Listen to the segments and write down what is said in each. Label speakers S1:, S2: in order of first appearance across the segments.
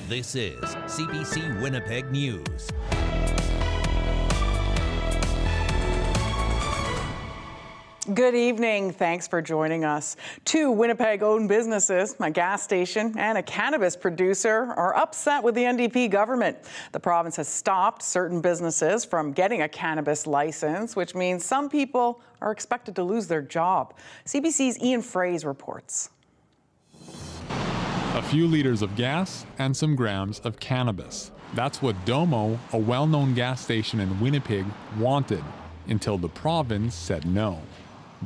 S1: This is CBC Winnipeg News.
S2: Good evening. Thanks for joining us. Two Winnipeg-owned businesses, a gas station and a cannabis producer, are upset with the NDP government. The province has stopped certain businesses from getting a cannabis license, which means some people are expected to lose their job. CBC's Ian Fraze reports.
S3: A few liters of gas and some grams of cannabis. That's what Domo, a well-known gas station in Winnipeg, wanted until the province said no.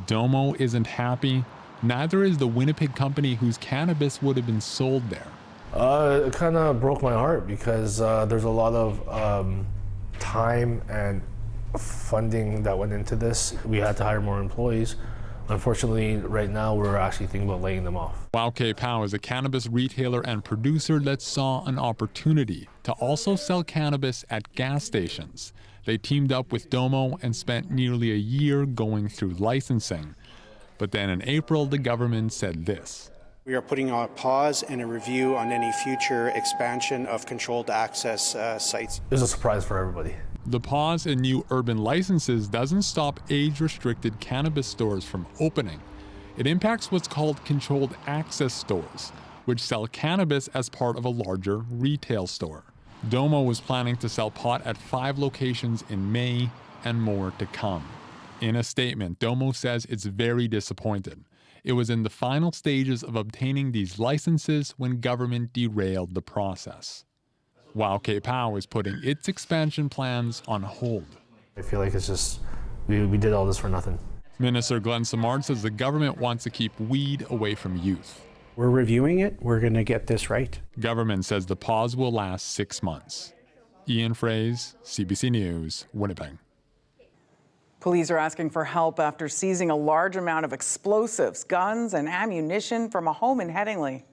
S3: Domo isn't happy. Neither is the Winnipeg company whose cannabis would have been sold there.
S4: It kind of broke my heart because there's a lot of time and funding that went into this. We had to hire more employees. Unfortunately, right now, we're actually thinking about laying them off.
S3: Powwow is a cannabis retailer and producer that saw an opportunity to also sell cannabis at gas stations. They teamed up with Domo and spent nearly a year going through licensing. But then in April, the government said this.
S5: We are putting on a pause and a review on any future expansion of controlled access sites.
S4: It was a surprise for everybody.
S3: The pause in new urban licenses doesn't stop age-restricted cannabis stores from opening. It impacts what's called controlled access stores, which sell cannabis as part of a larger retail store. Domo was planning to sell pot at 5 locations in May and more to come. In a statement, Domo says it's very disappointed. It was in the final stages of obtaining these licenses when government derailed the process. Powwow is putting its expansion plans on hold.
S4: I feel like it's just, we did all this for nothing.
S3: Minister Glenn Simard says the government wants to keep weed away from youth.
S6: We're reviewing it. We're going to get this right.
S3: Government says the pause will last 6 months. Ian Fraze, CBC News, Winnipeg.
S2: Police are asking for help after seizing a large amount of explosives, guns, and ammunition from a home in Headingley.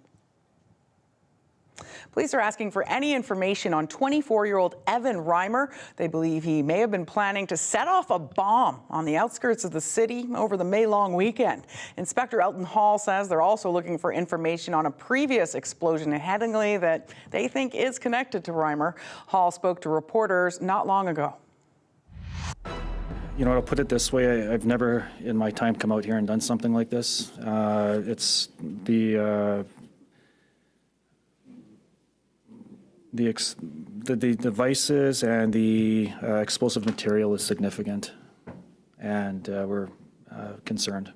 S2: Police are asking for any information on 24-year-old Evan Reimer. They believe he may have been planning to set off a bomb on the outskirts of the city over the May long weekend. Inspector Elton Hall says they're also looking for information on a previous explosion in Headingley that they think is connected to Reimer. Hall spoke to reporters not long ago.
S7: You know, I'll put it this way, I've never in my time come out here and done something like this. It's the devices and the explosive material is significant, and we're concerned.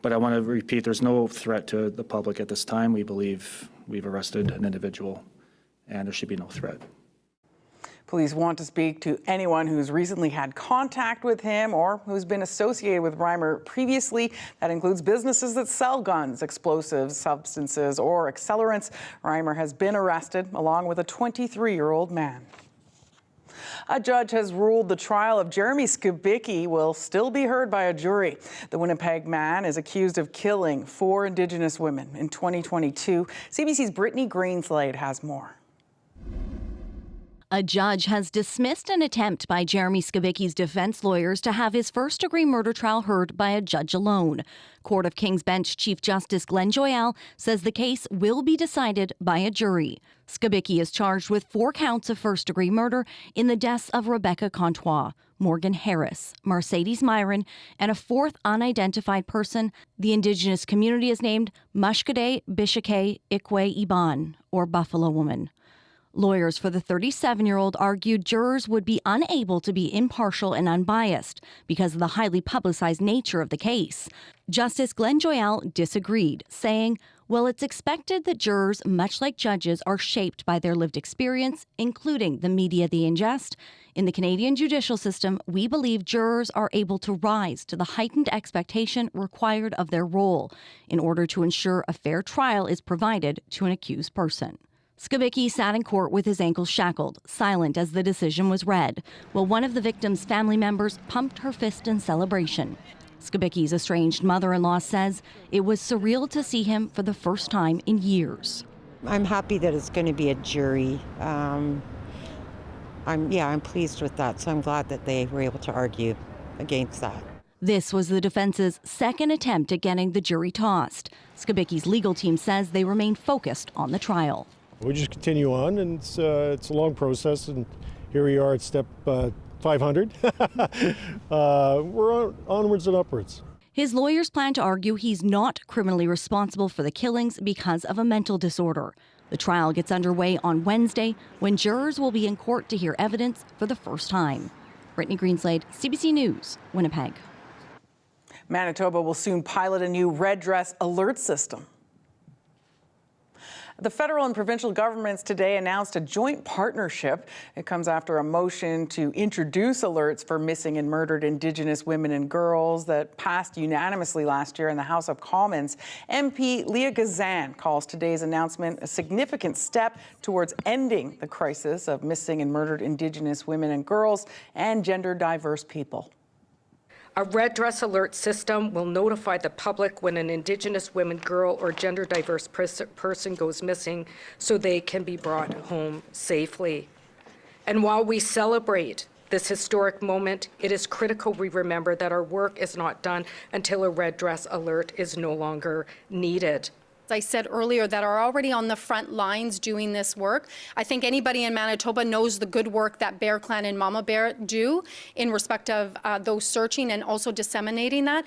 S7: But I want to repeat, there's no threat to the public at this time. We believe we've arrested an individual, and there should be no threat.
S2: Police want to speak to anyone who's recently had contact with him or who's been associated with Reimer previously. That includes businesses that sell guns, explosives, substances, or accelerants. Reimer has been arrested along with a 23-year-old man. A judge has ruled the trial of Jeremy Skibicki will still be heard by a jury. The Winnipeg man is accused of killing 4 Indigenous women in 2022. CBC's Brittany Greenslade has more.
S8: A judge has dismissed an attempt by Jeremy Skibicki's defense lawyers to have his first-degree murder trial heard by a judge alone. Court of King's Bench Chief Justice Glenn Joyal says the case will be decided by a jury. Skibicki is charged with 4 counts of first-degree murder in the deaths of Rebecca Contois, Morgan Harris, Mercedes Myron, and a 4th unidentified person. The Indigenous community is named Mushkade Bishake Ikwe Iban, or Buffalo Woman. Lawyers for the 37-year-old argued jurors would be unable to be impartial and unbiased because of the highly publicized nature of the case. Justice Glenn Joyal disagreed, saying, well, it's expected that jurors, much like judges, are shaped by their lived experience, including the media they ingest. In the Canadian judicial system, we believe jurors are able to rise to the heightened expectation required of their role in order to ensure a fair trial is provided to an accused person. Skibicki sat in court with his ankles shackled, silent as the decision was read, while one of the victim's family members pumped her fist in celebration. Skibicki's estranged mother-in-law says it was surreal to see him for the first time in years.
S9: I'm happy that it's going to be a jury. I'm pleased with that, so I'm glad that they were able to argue against that.
S8: This was the defense's second attempt at getting the jury tossed. Skabicki's legal team says they remain focused on the trial.
S10: We just continue on, and it's a long process, and here we are at step 500. We're onwards and upwards.
S8: His lawyers plan to argue he's not criminally responsible for the killings because of a mental disorder. The trial gets underway on Wednesday when jurors will be in court to hear evidence for the first time. Brittany Greenslade, CBC News, Winnipeg.
S2: Manitoba will soon pilot a new red dress alert system. The federal and provincial governments today announced a joint partnership. It comes after a motion to introduce alerts for missing and murdered Indigenous women and girls that passed unanimously last year in the House of Commons. MP Leah Gazan calls today's announcement a significant step towards ending the crisis of missing and murdered Indigenous women and girls and gender-diverse people.
S11: A red dress alert system will notify the public when an Indigenous woman, girl, or gender diverse person goes missing so they can be brought home safely. And while we celebrate this historic moment, it is critical we remember that our work is not done until a red dress alert is no longer needed.
S12: I said earlier that are already on the front lines doing this work. I think anybody in Manitoba knows the good work that Bear Clan and Mama Bear do in respect of those searching and also disseminating that.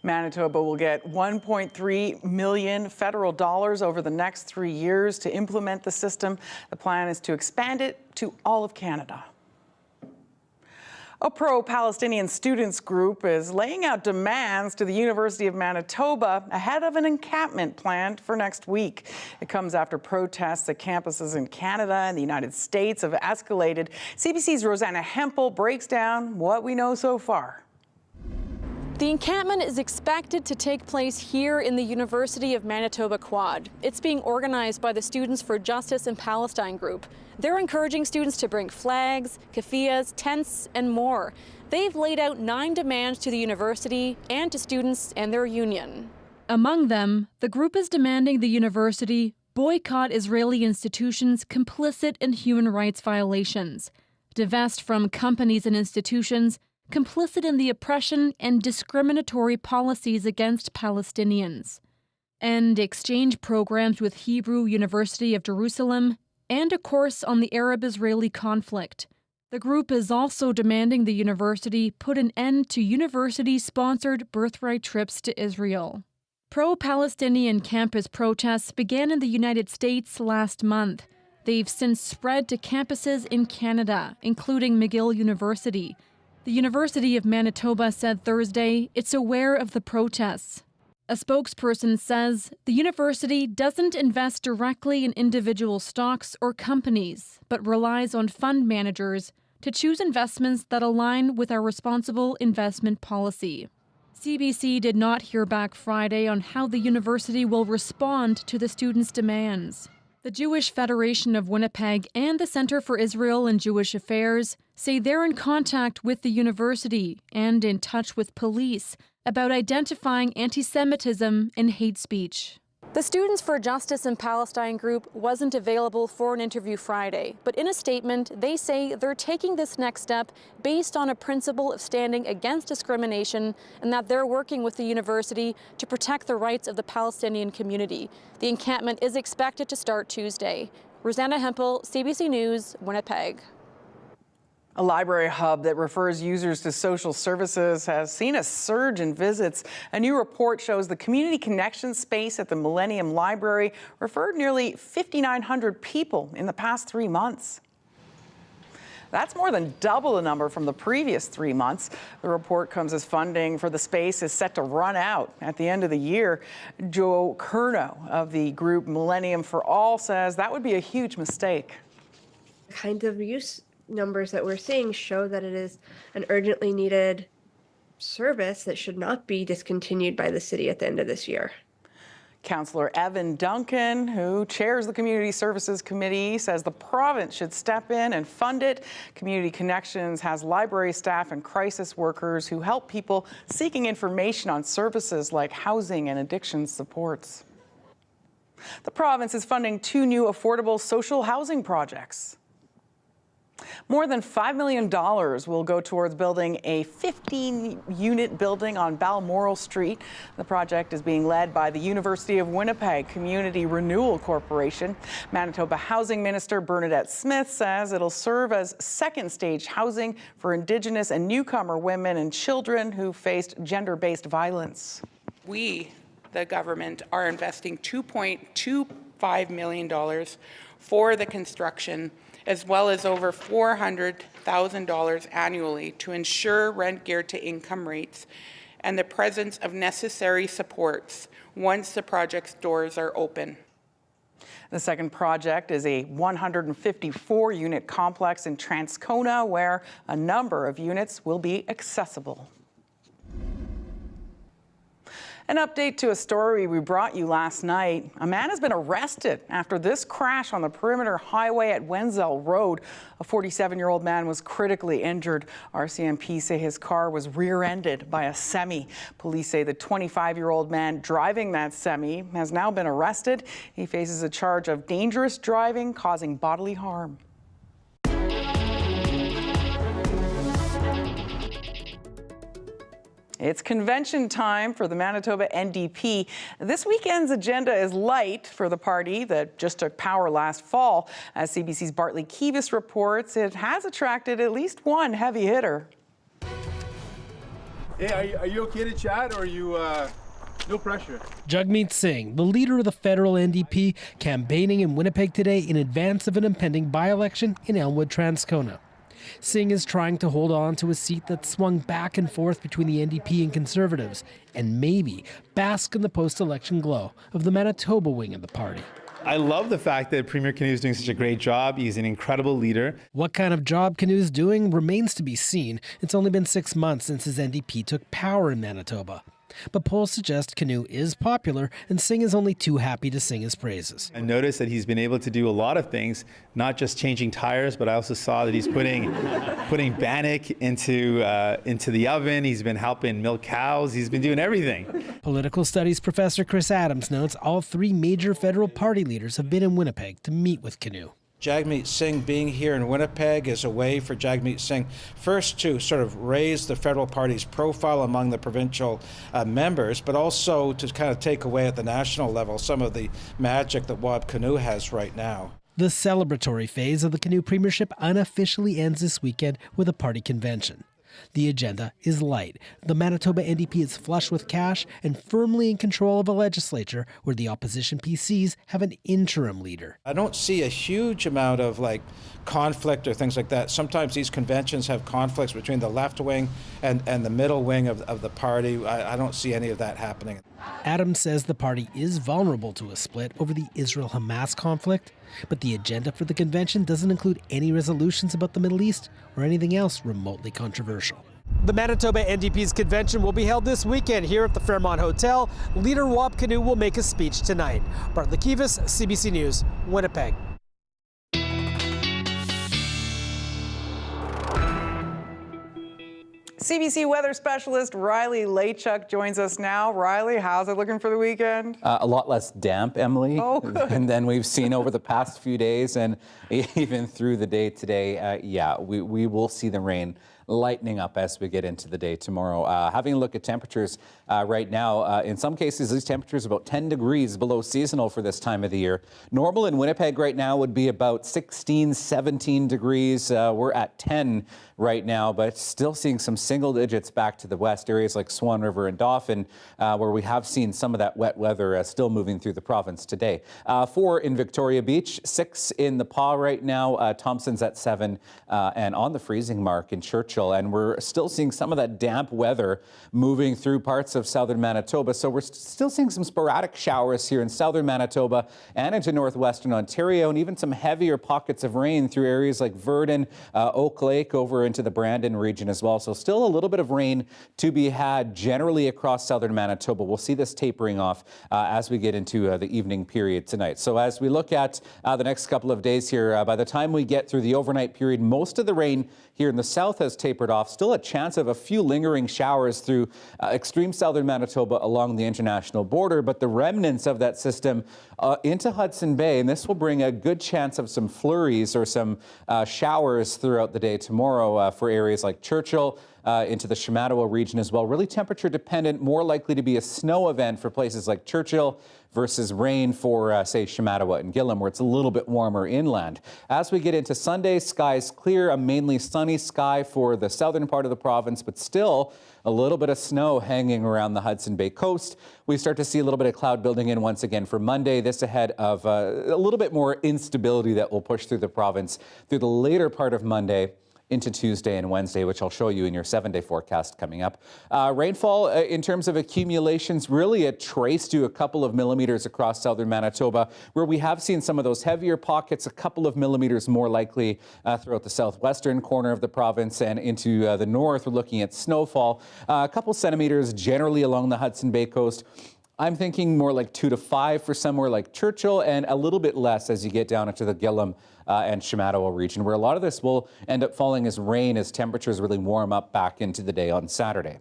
S2: Manitoba will get $1.3 million federal dollars over the next 3 years to implement the system. The plan is to expand it to all of Canada. A pro-Palestinian students group is laying out demands to the University of Manitoba ahead of an encampment planned for next week. It comes after protests at campuses in Canada and the United States have escalated. CBC's Rosanna Hempel breaks down what we know so far.
S13: The encampment is expected to take place here in the University of Manitoba Quad. It's being organized by the Students for Justice in Palestine group. They're encouraging students to bring flags, keffiyehs, tents, and more. They've laid out 9 demands to the university and to students and their union. Among them, the group is demanding the university boycott Israeli institutions complicit in human rights violations, divest from companies and institutions complicit in the oppression and discriminatory policies against Palestinians, and exchange programs with Hebrew University of Jerusalem and a course on the Arab-Israeli conflict. The group is also demanding the university put an end to university-sponsored birthright trips to Israel. Pro-Palestinian campus protests began in the United States last month. They've since spread to campuses in Canada, including McGill University. The University of Manitoba said Thursday it's aware of the protests. A spokesperson says the university doesn't invest directly in individual stocks or companies, but relies on fund managers to choose investments that align with our responsible investment policy. CBC did not hear back Friday on how the university will respond to the students' demands. The Jewish Federation of Winnipeg and the Center for Israel and Jewish Affairs say they're in contact with the university and in touch with police about identifying anti-Semitism and hate speech. The Students for Justice in Palestine group wasn't available for an interview Friday, but in a statement, they say they're taking this next step based on a principle of standing against discrimination and that they're working with the university to protect the rights of the Palestinian community. The encampment is expected to start Tuesday. Rosanna Hempel, CBC News, Winnipeg.
S2: A library hub that refers users to social services has seen a surge in visits. A new report shows the community connection space at the Millennium Library referred nearly 5,900 people in the past 3 months. That's more than double the number from the previous 3 months. The report comes as funding for the space is set to run out at the end of the year. Joe Curnow of the group Millennium for All says that would be a huge mistake.
S14: The kinds of use numbers that we're seeing show that it is an urgently needed service that should not be discontinued by the city at the end of this year.
S2: Councillor Evan Duncan, who chairs the Community Services Committee, says the province should step in and fund it. Community Connections has library staff and crisis workers who help people seeking information on services like housing and addiction supports. The province is funding 2 new affordable social housing projects. More than $5 million will go towards building a 15-unit building on Balmoral Street. The project is being led by the University of Winnipeg Community Renewal Corporation. Manitoba Housing Minister Bernadette Smith says it'll serve as second-stage housing for Indigenous and newcomer women and children who faced gender-based violence.
S15: We, the government, are investing $2.25 million for the construction, as well as over $400,000 annually to ensure rent geared to income rates and the presence of necessary supports once the project's doors are open.
S2: The second project is a 154-unit complex in Transcona where a number of units will be accessible. An update to a story we brought you last night. A man has been arrested after this crash on the Perimeter Highway at Wenzel Road. A 47-year-old man was critically injured. RCMP say his car was rear-ended by a semi. Police say the 25-year-old man driving that semi has now been arrested. He faces a charge of dangerous driving causing bodily harm. It's convention time for the Manitoba NDP. This weekend's agenda is light for the party that just took power last fall. As CBC's Bartley Kivas reports, it has attracted at least one heavy hitter.
S16: Hey, are you okay to chat, or are you, no pressure?
S17: Jagmeet Singh, the leader of the federal NDP, campaigning in Winnipeg today in advance of an impending by-election in Elmwood, Transcona. Singh is trying to hold on to a seat that swung back and forth between the NDP and Conservatives, and maybe bask in the post-election glow of the Manitoba wing of the party.
S16: I love the fact that Premier Canoe is doing such a great job. He's an incredible leader.
S17: What kind of job Canoe is doing remains to be seen. It's only been 6 months since his NDP took power in Manitoba. But polls suggest Canoe is popular, and Singh is only too happy to sing his praises.
S16: I noticed that he's been able to do a lot of things, not just changing tires, but I also saw that he's putting bannock into the oven. He's been helping milk cows. He's been doing everything.
S17: Political studies professor Chris Adams notes all three major federal party leaders have been in Winnipeg to meet with Canoe.
S18: Jagmeet Singh being here in Winnipeg is a way for Jagmeet Singh first to sort of raise the federal party's profile among the provincial members, but also to kind of take away at the national level some of the magic that Wab Canoe has right now.
S17: The celebratory phase of the Canoe premiership unofficially ends this weekend with a party convention. The agenda is light. The Manitoba NDP is flush with cash and firmly in control of a legislature where the opposition PCs have an interim leader.
S18: I don't see a huge amount of conflict or things like that. Sometimes these conventions have conflicts between the left wing and the middle wing of the party. I don't see any of that happening.
S17: Adams says the party is vulnerable to a split over the Israel-Hamas conflict, but the agenda for the convention doesn't include any resolutions about the Middle East or anything else remotely controversial.
S19: The Manitoba NDP's convention will be held this weekend here at the Fairmont Hotel. Leader Wab Canoe will make a speech tonight. Bartley Kivas, CBC News, Winnipeg.
S2: CBC weather specialist Riley Laychuk joins us now. Riley, how's it looking for the weekend?
S20: A lot less damp, Emily, than we've seen over the past few days, and even through the day today. We will see the rain lightening up as we get into the day tomorrow. Having a look at temperatures right now, in some cases, these temperatures about 10 degrees below seasonal for this time of the year. Normal in Winnipeg right now would be about 16, 17 degrees. We're at 10 right now, but still seeing some single digits back to the west, areas like Swan River and Dauphin, where we have seen some of that wet weather still moving through the province today. 4 in Victoria Beach, 6 in the Paw right now, Thompson's at 7, and on the freezing mark in Churchill. And we're still seeing some of that damp weather moving through parts of southern Manitoba. So we're still seeing some sporadic showers here in southern Manitoba and into northwestern Ontario, and even some heavier pockets of rain through areas like Virden, Oak Lake, over into the Brandon region as well. So still a little bit of rain to be had generally across southern Manitoba. We'll see this tapering off as we get into the evening period tonight. So as we look at the next couple of days here, by the time we get through the overnight period, most of the rain here in the south has tapered off. Still a chance of a few lingering showers through extreme southern Manitoba along the international border, but the remnants of that system into Hudson Bay, and this will bring a good chance of some flurries or some showers throughout the day tomorrow for areas like Churchill, into the Shamattawa region as well. Really temperature dependent, more likely to be a snow event for places like Churchill versus rain for, say, Shamattawa and Gillam, where it's a little bit warmer inland. As we get into Sunday, skies clear, a mainly sunny sky for the southern part of the province, but still a little bit of snow hanging around the Hudson Bay coast. We start to see a little bit of cloud building in once again for Monday, this ahead of a little bit more instability that will push through the province through the later part of Monday into Tuesday and Wednesday, which I'll show you in your 7-day forecast coming up. Rainfall in terms of accumulations, really a trace to a couple of millimeters across southern Manitoba, where we have seen some of those heavier pockets, a couple of millimeters more likely throughout the southwestern corner of the province and into the north. We're looking at snowfall, a couple centimeters generally along the Hudson Bay coast. I'm thinking more like 2 to 5 for somewhere like Churchill, and a little bit less as you get down into the Gillam and Shamattawa region, where a lot of this will end up falling as rain as temperatures really warm up back into the day on Saturday.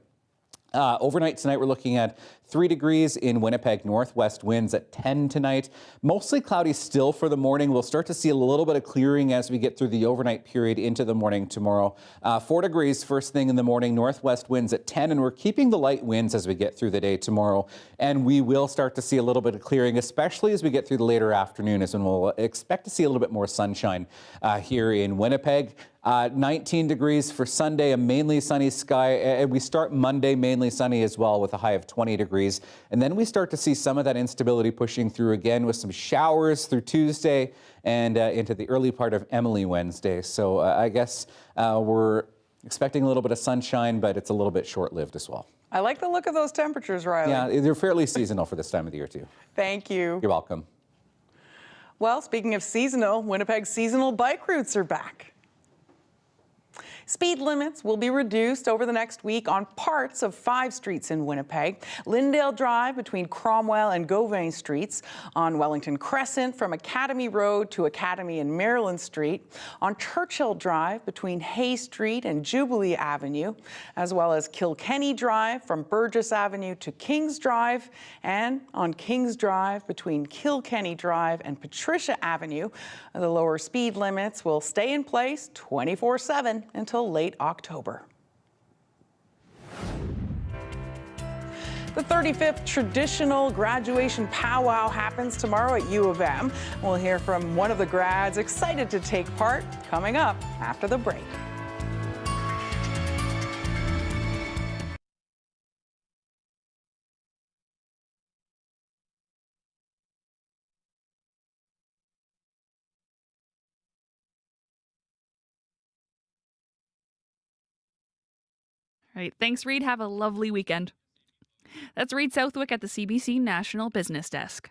S20: Overnight tonight, we're looking at 3 degrees in Winnipeg, northwest winds at 10 tonight. Mostly cloudy still for the morning. We'll start to see a little bit of clearing as we get through the overnight period into the morning tomorrow. 4 degrees first thing in the morning, northwest winds at 10, and we're keeping the light winds as we get through the day tomorrow. And we will start to see a little bit of clearing, especially as we get through the later afternoon, is when we'll expect to see a little bit more sunshine here in Winnipeg. 19 degrees for Sunday, a mainly sunny sky. And we start Monday mainly sunny as well with a high of 20 degrees. And then we start to see some of that instability pushing through again with some showers through Tuesday and into the early part of Emily Wednesday. So I guess we're expecting a little bit of sunshine, but it's a little bit short-lived as well.
S2: I like the look of those temperatures, Riley.
S20: Yeah, they're fairly seasonal for this time of the year too.
S2: Thank you.
S20: You're welcome.
S2: Well, speaking of seasonal, Winnipeg's seasonal bike routes are back. Speed limits will be reduced over the next week on parts of 5 streets in Winnipeg. Lyndale Drive between Cromwell and Gauvin Streets, on Wellington Crescent from Academy Road to Academy and Maryland Street, on Churchill Drive between Hay Street and Jubilee Avenue, as well as Kilkenny Drive from Burgess Avenue to Kings Drive, and on Kings Drive between Kilkenny Drive and Patricia Avenue. The lower speed limits will stay in place 24/7 until late October. The 35th traditional graduation powwow happens tomorrow at U of M. We'll hear from one of the grads excited to take part coming up after the break.
S21: All right, thanks, Reed. Have a lovely weekend. That's Reed Southwick at the CBC National Business Desk.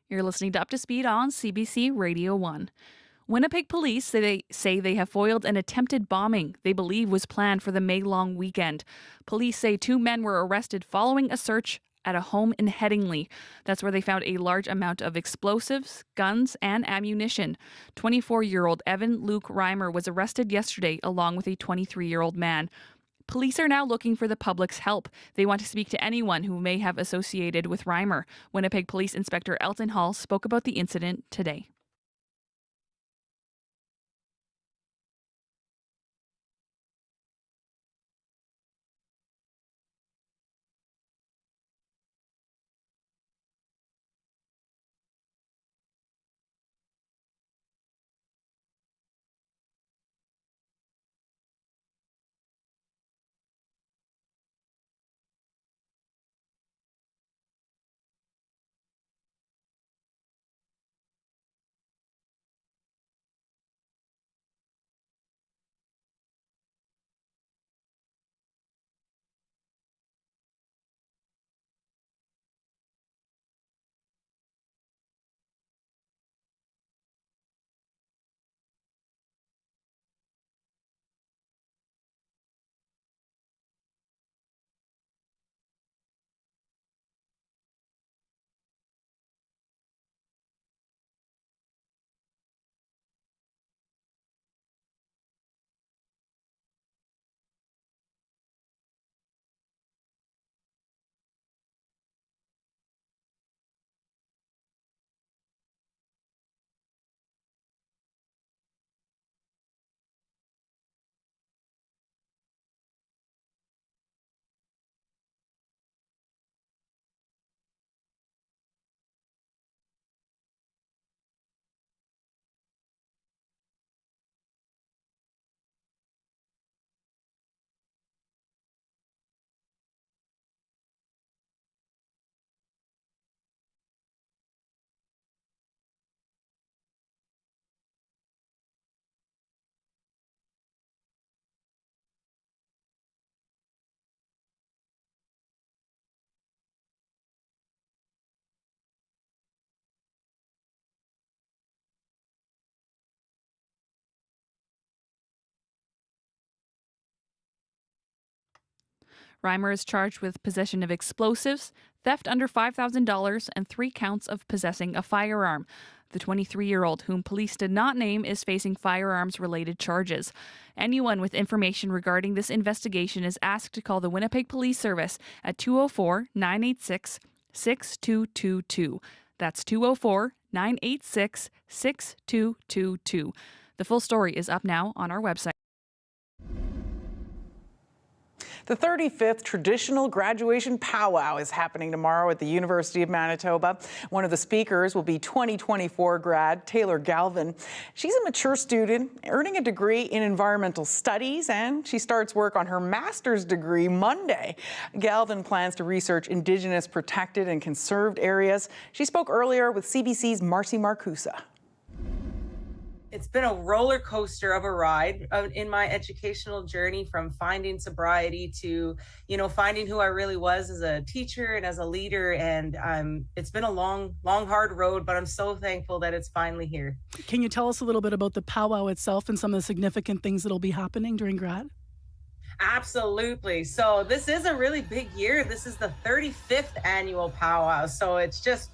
S21: You're listening to Up to Speed on CBC Radio 1. Winnipeg police say they have foiled an attempted bombing they believe was planned for the May-long weekend. Police say 2 men were arrested following a search at a home in Headingley. That's where they found a large amount of explosives, guns, and ammunition. 24-year-old Evan Luke Reimer was arrested yesterday along with a 23-year-old man. Police are now looking for the public's help. They want to speak to anyone who may have associated with Reimer. Winnipeg Police Inspector Elton Hall spoke about the incident today. Reimer is charged with possession of explosives, theft under $5,000, and 3 counts of possessing a firearm. The 23-year-old, whom police did not name, is facing firearms-related charges. Anyone with information regarding this investigation is asked to call the Winnipeg Police Service at 204-986-6222. That's 204-986-6222. The full story is up now on our website.
S2: The 35th traditional graduation powwow is happening tomorrow at the University of Manitoba. One of the speakers will be 2024 grad Taylor Galvin. She's a mature student earning a degree in environmental studies, and she starts work on her master's degree Monday. Galvin plans to research Indigenous protected and conserved areas. She spoke earlier with CBC's Marcy Marcusa.
S1: It's been a roller coaster of a ride in my educational journey, from finding sobriety to, finding who I really was as a teacher and as a leader. And it's been a long, hard road, but I'm so thankful that it's finally here.
S22: Can you tell us a little bit about the powwow itself and some of the significant things that'll be happening during grad?
S1: Absolutely. So this is a really big year. This is the 35th annual powwow. So it's just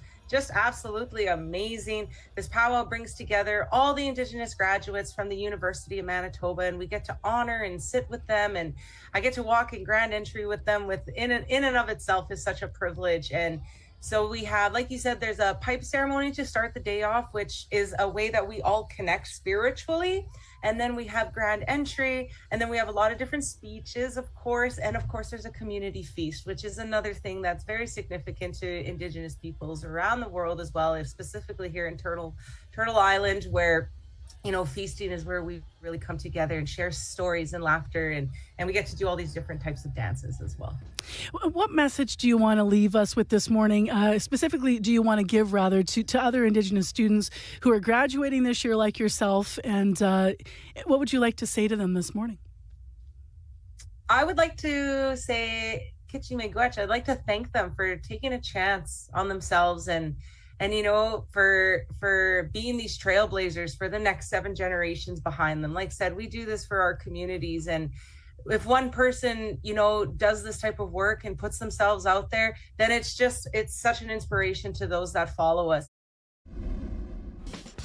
S1: absolutely amazing. This powwow brings together all the Indigenous graduates from the University of Manitoba, and we get to honor and sit with them, and I get to walk in grand entry with them. In and of itself is such a privilege. And so we have, like you said, there's a pipe ceremony to start the day off, which is a way that we all connect spiritually. And then we have grand entry, and then we have a lot of different speeches, of course. And of course, there's a community feast, which is another thing that's very significant to Indigenous peoples around the world as well, specifically here in Turtle Island, where feasting is where we really come together and share stories and laughter, and we get to do all these different types of dances as well.
S22: What message do you want to leave us with this morning? Specifically, do you want to give rather to other Indigenous students who are graduating this year like yourself, and what would you like to say to them this morning?
S1: I would like to say, Kitchi Miigwech, I'd like to thank them for taking a chance on themselves and for being these trailblazers for the next 7 generations behind them. Like I said, we do this for our communities, and if one person does this type of work and puts themselves out there, then it's such an inspiration to those that follow us.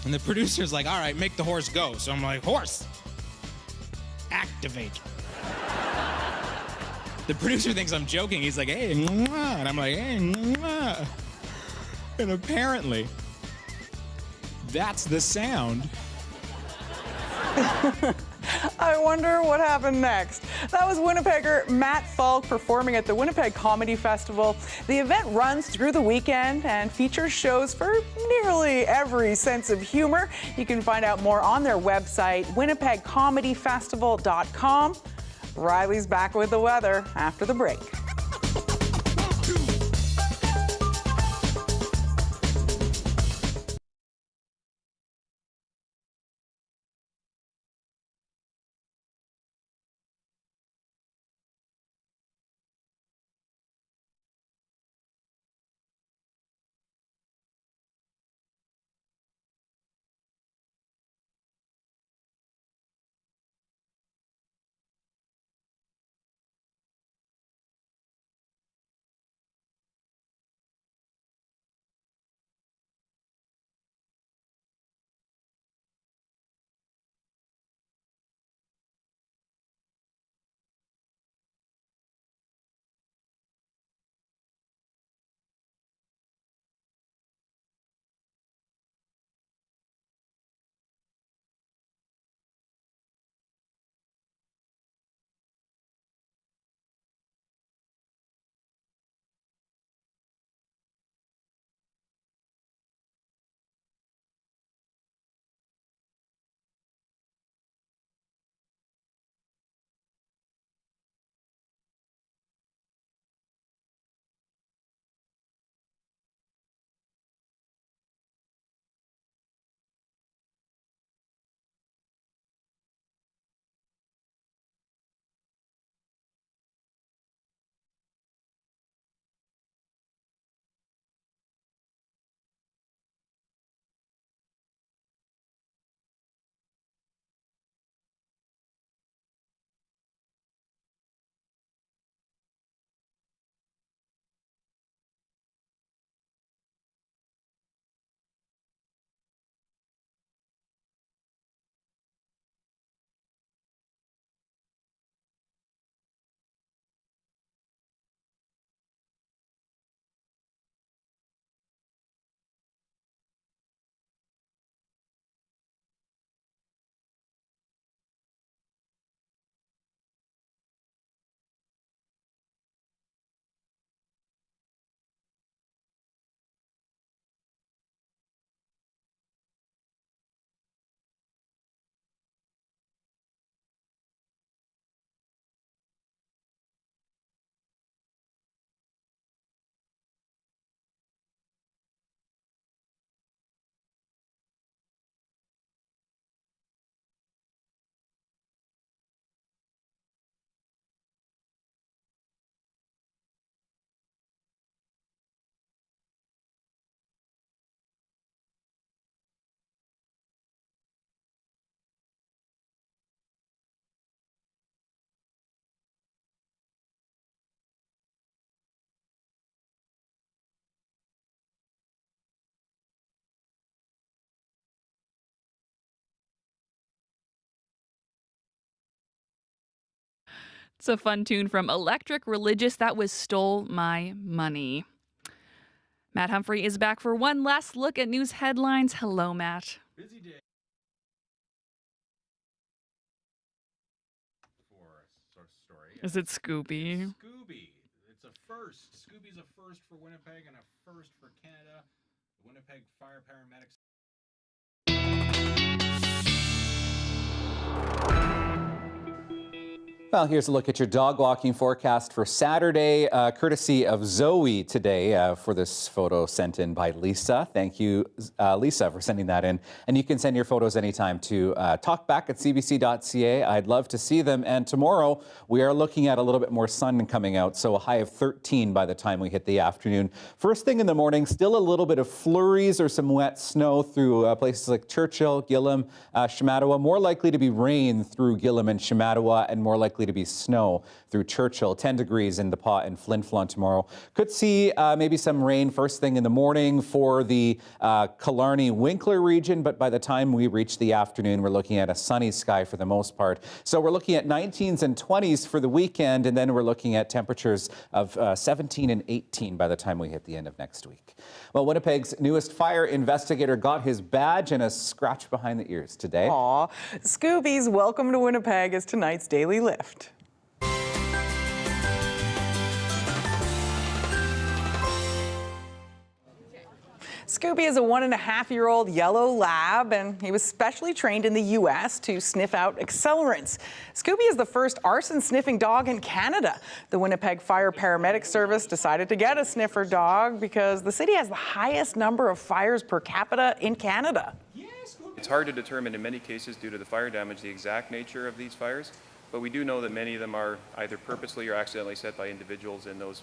S23: And the producer's like, all right, make the horse go. So I'm like, horse, activate. The producer thinks I'm joking. He's like, hey, mwah. And I'm like, hey, mwah. And apparently, that's the sound.
S2: I wonder what happened next. That was Winnipegger Matt Falk performing at the Winnipeg Comedy Festival. The event runs through the weekend and features shows for nearly every sense of humor. You can find out more on their website, winnipegcomedyfestival.com. Riley's back with the weather after the break.
S21: It's a fun tune from Electric Religious. That was Stole My Money. Matt Humphrey is back for one last look at news headlines. Hello, Matt.
S4: Busy day. Story.
S21: Is it Scooby?
S4: Scooby. It's a first. Scooby's a first for Winnipeg and a first for Canada. The Winnipeg Fire Paramedics.
S20: Well, here's a look at your dog walking forecast for Saturday, courtesy of Zoe today for this photo sent in by Lisa. Thank you, Lisa, for sending that in. And you can send your photos anytime to talkback@cbc.ca. I'd love to see them. And tomorrow, we are looking at a little bit more sun coming out, so a high of 13 by the time we hit the afternoon. First thing in the morning, still a little bit of flurries or some wet snow through places like Churchill, Gillam, Shamattawa. More likely to be rain through Gillam and Shamattawa, and more likely to be snow through Churchill. 10 degrees in the Pas and Flin Flon tomorrow. Could see maybe some rain first thing in the morning for the Killarney-Winkler region, but by the time we reach the afternoon, we're looking at a sunny sky for the most part. So we're looking at 19s and 20s for the weekend, and then we're looking at temperatures of 17 and 18 by the time we hit the end of next week. Well, Winnipeg's newest fire investigator got his badge and a scratch behind the ears today.
S2: Aw, Scooby's Welcome to Winnipeg is tonight's Daily Lift. Scooby is a 1.5-year-old yellow lab, and he was specially trained in the U.S. to sniff out accelerants. Scooby is the first arson sniffing dog in Canada. The Winnipeg Fire Paramedic Service decided to get a sniffer dog because the city has the highest number of fires per capita in Canada.
S5: It's hard to determine in many cases due to the fire damage the exact nature of these fires, but we do know that many of them are either purposely or accidentally set by individuals in those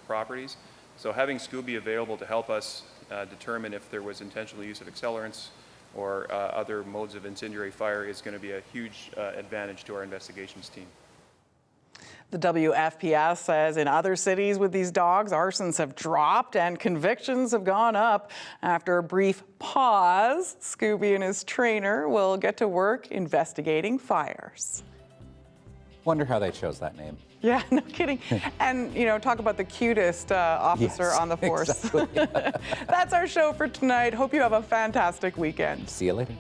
S5: properties. So having Scooby available to help us determine if there was intentional use of accelerants or other modes of incendiary fire is going to be a huge advantage to our investigations team.
S2: The WFPS says in other cities with these dogs, arsons have dropped and convictions have gone up. After a brief pause, Scooby and his trainer will get to work investigating fires.
S20: Wonder how they chose that name.
S2: Yeah, no kidding. And, you know, talk about the cutest officer on the force.
S20: Exactly.
S2: That's our show for tonight. Hope you have a fantastic weekend.
S20: See you later.